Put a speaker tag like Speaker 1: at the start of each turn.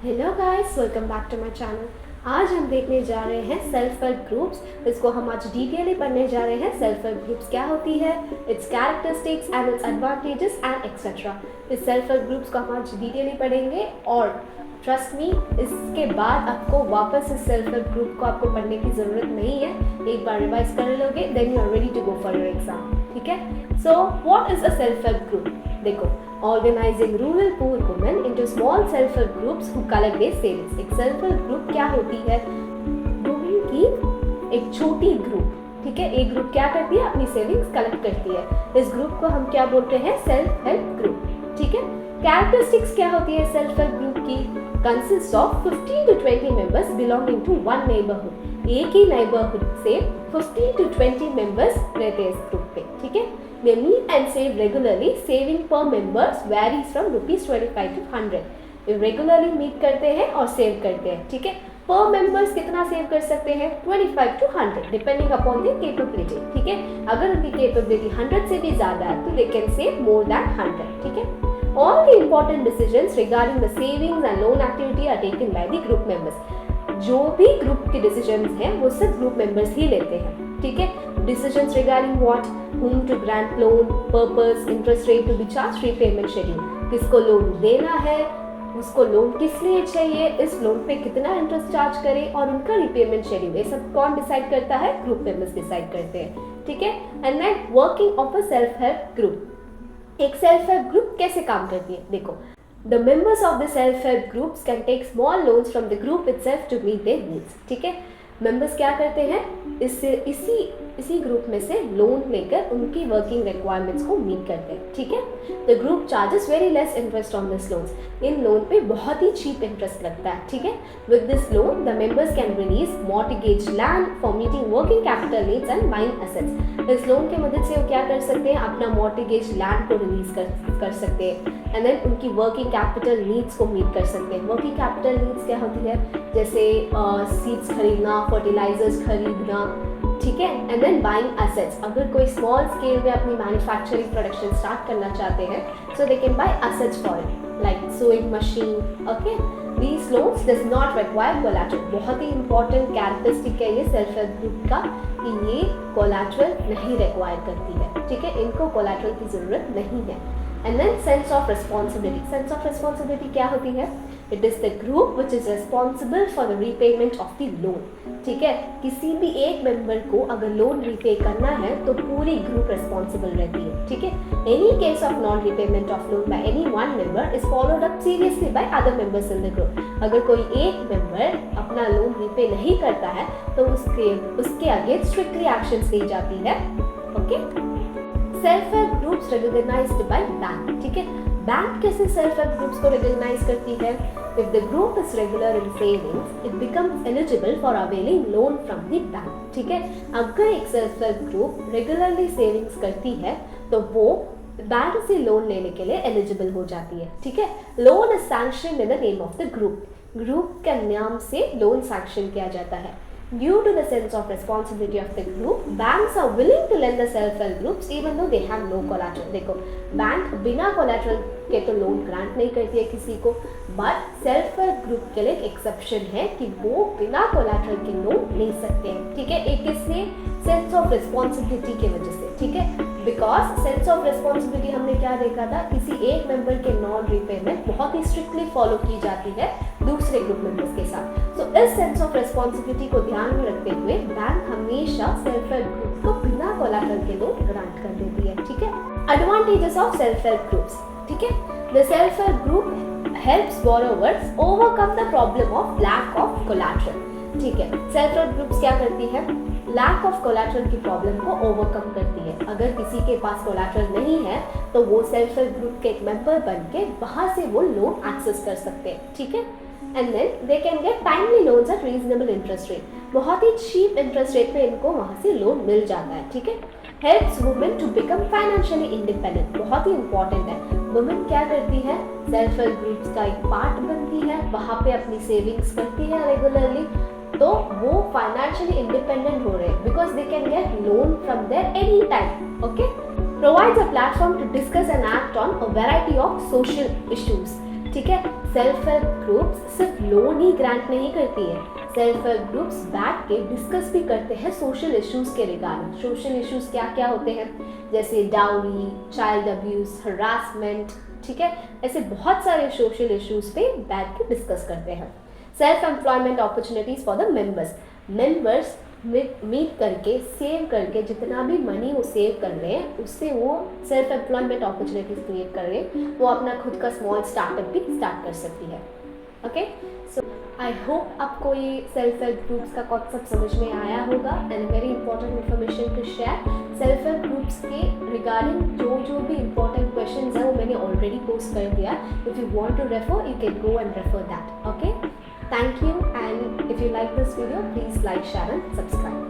Speaker 1: Hello guys, welcome back to my channel. आज हम देखने जा रहे हैं सेल्फ हेल्प ग्रुप्स। इसको हम आज डिटेल पढ़ने जा रहे हैं। सेल्फ हेल्प ग्रुप्स क्या होती है, it's characteristics and its advantages and etcetera. इस सेल्फ हेल्प ग्रुप्स को हम आज डिटेल पढ़ेंगे और ट्रस्ट मी, इसके बाद आपको वापस इस सेल्फ हेल्प ग्रुप को आपको पढ़ने की ज़रूरत नहीं है। एक बार रिवाइज कर लोगे then you are ready to go for your exam. ठीक है, so what is a self help group? देखो, organizing rural poor women into small self help groups who collect their savings. एक सेल्फ हेल्प ग्रुप क्या होती है? Women की एक छोटी ग्रुप, ठीक है, एक ग्रुप क्या करती है? अपनी सेविंग्स कलेक्ट करती है। इस ग्रुप को हम क्या बोलते हैं? Self help group. ठीक है, कैरेक्टरिस्टिक्स क्या होती है सेल्फ हेल्प ग्रुप की? Consist of 15 to 20 members belonging to one neighbourhood. एक ही नेबरहुड से 15 to 20 मेंबर्स रहते हैं इस ग्रुप पे। ठीक है, they meet and save regularly. Saving per members varies from ₹25 to 100. वे रेगुलरली मीट करते हैं और सेव करते हैं। ठीक है, पर मेंबर्स कितना सेव कर सकते हैं? 25 to 100 depending upon the capability. ठीक है, अगर उनकी कैपेबिलिटी 100 से भी ज़्यादा है तो they can save more than 100। ठीक है, all the important decisions regarding the savings and loan activity are taken by the group members. जो भी ग्रुप के डिसीजंस हैं वो सब ग्रुप मेंबर्स ही लेते हैं। ठीक है, decisions regarding what, whom to grant loan, purpose, interest rate to be charged, repayment schedule, किसको लोन देना है, उसको लोन किस लिए चाहिए, इस लोन पे कितना इंटरेस्ट चार्ज करें और उनका रिपेमेंट शेड्यूल, ये सब कौन डिसाइड करता है? ग्रुप मेंबर्स डिसाइड करते हैं। ठीक है, and then working of a self help group. एक सेल्फ हेल्प ग्रुप कैसे काम करती है? देखो, the members of the self help groups can take small loans from the group itself to meet their needs। ठीक है, मेंबर्स क्या करते हैं? इसी ग्रुप में से लोन लेकर उनकी वर्किंग रिक्वायरमेंट्स को मीट करते हैं। ठीक है, the group charges very less interest on this loans. In loan पे बहुत ही चीप इंटरेस्ट लगता है। ठीक है, with this loan the members can release mortgage land for meeting working capital needs and buying assets. इस लोन की मदद से वो क्या कर सकते हैं? अपना मॉर्टगेज लैंड को रिलीज कर सकते हैं एंड देन उनकी वर्किंग कैपिटल नीड्स को मीट कर सकते हैं। वर्किंग कैपिटल नीड्स क्या होती है? जैसे सीड्स खरीदना, फर्टिलाइजर्स खरीदना। ठीक है, एंड देन बाइंग एसेट्स। अगर कोई स्मॉल स्केल में अपनी मैन्युफैक्चरिंग प्रोडक्शन स्टार्ट करना चाहते हैं so they can buy assets for it like sewing machine. Okay, these loans does not require collateral. बहुत ही इंपॉर्टेंट कैरेक्टरिस्टिक है ये सेल्फ हेल्प ग्रुप का कि ये कोलैटरल नहीं रिक्वायर करती है। ठीक है, इनको कोलैटरल की ज़रूरत नहीं है। And then sense of responsibility. Sense of responsibility क्या होती है? It is the group which is responsible for the repayment of the loan. ठीक है, किसी भी एक मेंबर को अगर लोन रीपे करना है तो पूरी ग्रुप रिस्पॉन्सिबल रहती है। ठीक है, any case of non repayment of loan by any one member is followed up seriously by other members in the group. अगर कोई एक मेंबर अपना लोन रीपे नहीं करता है तो उसके अगेंस्ट स्ट्रिक्टली एक्शंस ली जाती है। Okay, self help groups recognized by bank. ठीक है, बैंक कैसे सेल्फ हेल्प ग्रुप्स को रिकॉग्नाइज करती है? If the group is regular in savings, it becomes eligible for availing loan from the bank। ठीक है, अगर एक self help group regularly savings करती है तो वो बैंक से लोन लेने के लिए एलिजिबल हो जाती है। ठीक है, loan is sanctioned in the name of the group. Group के नाम से लोन सैंक्शन किया जाता है। Due to the sense of responsibility of the group, banks are willing to lend the self-help groups even though they have no collateral। देखो, bank बिना collateral के तो लोन ग्रांट नहीं करती है किसी को, बट सेल्फ हेल्प ग्रुप के लिए एक एक्सेप्शन है कि वो बिना कोलैटरल के लोन ले सकते हैं। ठीक है, एक इसलिए सेंस ऑफ रिस्पॉन्सिबिलिटी की वजह से। ठीक है, बिकॉज सेंस ऑफ रिस्पॉन्सिबिलिटी हमने क्या देखा था? किसी एक मेंबर के नॉन रीपेमेंट बहुत ही स्ट्रिक्टली फॉलो की जाती है दूसरे ग्रुप मेंबर्स के साथ। तो इस सेंस ऑफ रिस्पॉन्सिबिलिटी को ध्यान में रखते हुए बैंक हमेशा सेल्फ हेल्प ग्रुप को बिना कोलैटरल के लोन ग्रांट कर देती है। ठीक है, advantages of self help groups. ठीक है, the self help group helps borrowers overcome the problem of lack of collateral। ठीक है, सेल्फ हेल्प ग्रुप्स क्या करती है? लैक ऑफ कोलैटरल की प्रॉब्लम को ओवरकम करती है। अगर किसी के पास कोलैटरल नहीं है तो वो सेल्फ हेल्प ग्रुप के एक मेंबर बन के वहाँ से वो लोन एक्सेस कर सकते हैं। ठीक है, and then they can get timely loans at reasonable interest rate. बहुत ही चीप इंटरेस्ट रेट पे इनको वहाँ से लोन मिल जाता है। ठीक है, helps women to become financially independent. बहुत ही इंपॉर्टेंट है। वुमेन क्या करती है? सेल्फ हेल्प ग्रुप्स का एक पार्ट बनती है, वहाँ पे अपनी सेविंग्स करती है रेगुलरली, तो वो फाइनेंशियली इंडिपेंडेंट हो रहे हैं because they can get loan from their any time. Okay, provides a platform to discuss and act on a variety of social issues। ठीक है। सेल्फ हेल्प ग्रुप्स सिर्फ लोन ही ग्रांट नहीं करती है, सेल्फ हेल्प ग्रुप्स बैठ के discuss भी करते हैं सोशल इश्यूज के रिगार्डिंग। सोशल इश्यूज क्या क्या होते हैं, जैसे डाउरी, चाइल्ड अब्यूज, हरासमेंट, ठीक है, ऐसे बहुत सारे सोशल इश्यूज पे बैठ के डिस्कस करते हैं। Self employment opportunities for the members meet करके सेव करके जितना भी मनी वो सेव कर रहे हैं उससे वो सेल्फ एम्प्लॉयमेंट अपॉर्चुनिटीज क्रिएट कर रहे हैं, वो अपना खुद का स्मॉल स्टार्टअप भी स्टार्ट कर सकती है। ओके, सो आई होप आपको ये सेल्फ हेल्प ग्रुप्स का कॉन्सेप्ट समझ में आया होगा and very important information to share. Self help groups के रिगार्डिंग जो भी इंपॉर्टेंट क्वेश्चन है वो मैंने ऑलरेडी पोस्ट कर दिया। If you want to refer you can go and refer that. Okay, thank you, and if you like this video please like, share and subscribe.